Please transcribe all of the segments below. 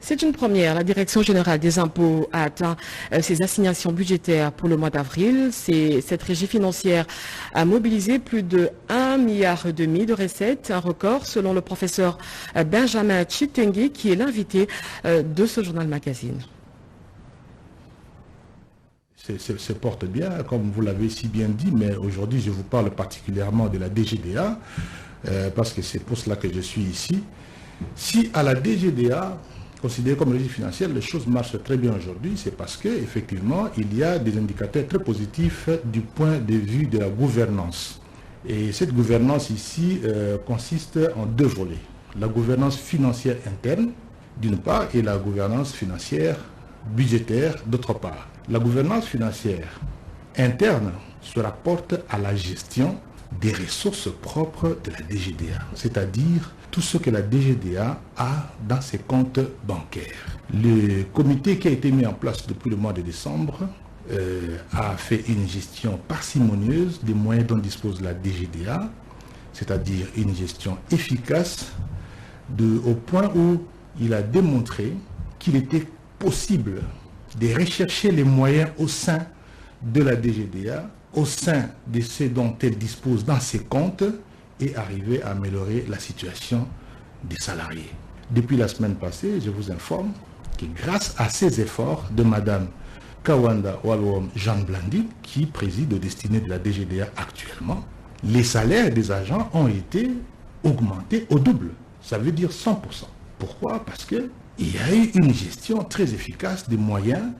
C'est une première. La Direction générale des impôts a atteint ses assignations budgétaires pour le mois d'avril. Cette régie financière a mobilisé plus de 1,5 milliard de recettes, un record selon le professeur Benjamin Chitengue, qui est l'invité de ce journal magazine. Se porte bien, comme vous l'avez si bien dit, mais aujourd'hui je vous parle particulièrement de la DGDA, parce que c'est pour cela que je suis ici. Si à la DGDA, considérée comme régie financière, les choses marchent très bien aujourd'hui, c'est parce qu'effectivement, il y a des indicateurs très positifs du point de vue de la gouvernance. Et cette gouvernance ici consiste en deux volets. La gouvernance financière interne, d'une part, et la gouvernance financière budgétaire, d'autre part. La gouvernance financière interne se rapporte à la gestion des ressources propres de la DGDA, c'est-à-dire tout ce que la DGDA a dans ses comptes bancaires. Le comité qui a été mis en place depuis le mois de décembre a fait une gestion parcimonieuse des moyens dont dispose la DGDA, c'est-à-dire une gestion efficace au point où il a démontré qu'il était possible de rechercher les moyens au sein de la DGDA, au sein de ce dont elle dispose dans ses comptes et arriver à améliorer la situation des salariés. Depuis la semaine passée, je vous informe que grâce à ces efforts de Mme Kawanda Walwom Jean Blandine, qui préside aux destinées de la DGDA actuellement, les salaires des agents ont été augmentés au double. Ça veut dire 100%. Pourquoi? Parce qu'il y a eu une gestion très efficace des moyens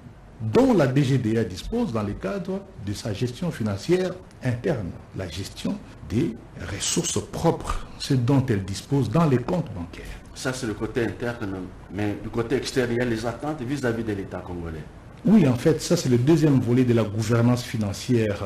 dont la DGDA dispose dans le cadre de sa gestion financière interne, la gestion des ressources propres, ce dont elle dispose dans les comptes bancaires. Ça, c'est le côté interne, mais du côté extérieur, il y a les attentes vis-à-vis de l'État congolais. Oui, en fait, ça c'est le deuxième volet de la gouvernance financière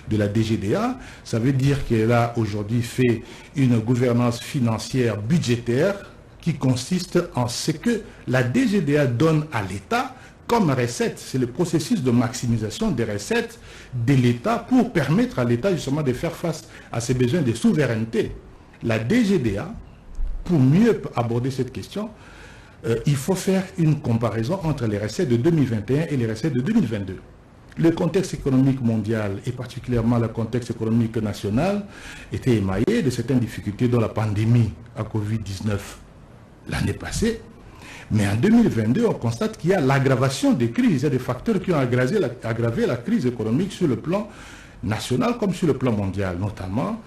de la DGDA. Ça veut dire qu'elle a aujourd'hui fait une gouvernance financière budgétaire qui consiste en ce que la DGDA donne à l'État comme recette. C'est le processus de maximisation des recettes de l'État pour permettre à l'État justement de faire face à ses besoins de souveraineté. La DGDA, pour mieux aborder cette question, il faut faire une comparaison entre les recettes de 2021 et les recettes de 2022. Le contexte économique mondial et particulièrement le contexte économique national était émaillé de certaines difficultés dont la pandémie à Covid-19 l'année passée. Mais en 2022, on constate qu'il y a l'aggravation des crises. Il y a des facteurs qui ont aggravé la crise économique sur le plan national comme sur le plan mondial, notamment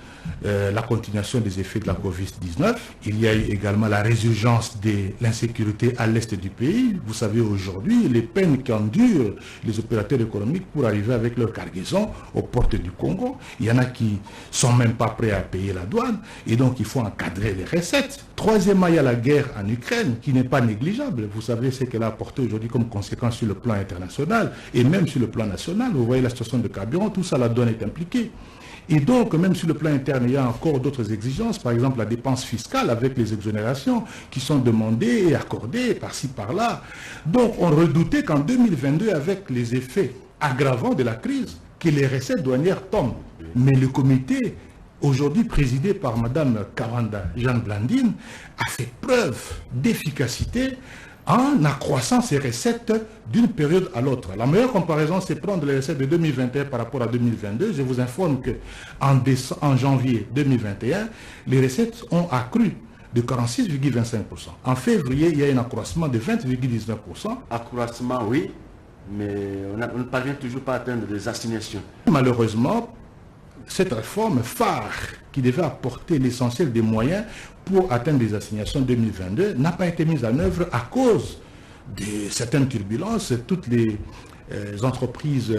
la continuation des effets de la Covid-19. Il y a eu également la résurgence de l'insécurité à l'est du pays. Vous savez aujourd'hui les peines qu'endurent les opérateurs économiques pour arriver avec leur cargaison aux portes du Congo. Il y en a qui ne sont même pas prêts à payer la douane et donc il faut encadrer les recettes. Troisièmement, il y a la guerre en Ukraine qui n'est pas négligeable. Vous savez ce qu'elle a apporté aujourd'hui comme conséquence sur le plan international et même sur le plan national. Vous voyez la situation de carburant, tout ça, la douane est impliquée. Et donc, même sur le plan interne, il y a encore d'autres exigences, par exemple la dépense fiscale avec les exonérations qui sont demandées et accordées par-ci, par-là. Donc, on redoutait qu'en 2022, avec les effets aggravants de la crise, que les recettes douanières tombent. Mais le comité, aujourd'hui présidé par Mme Kawanda Jean Blandine, a fait preuve d'efficacité en accroissant ses recettes d'une période à l'autre. La meilleure comparaison, c'est prendre les recettes de 2021 par rapport à 2022. Je vous informe qu'en janvier 2021, les recettes ont accru de 46,25%. En février, il y a un accroissement de 20,19%. Accroissement, oui, mais on ne parvient toujours pas à atteindre les assignations. Malheureusement, cette réforme phare qui devait apporter l'essentiel des moyens pour atteindre les assignations 2022 n'a pas été mise en œuvre à cause de certaines turbulences. Toutes les entreprises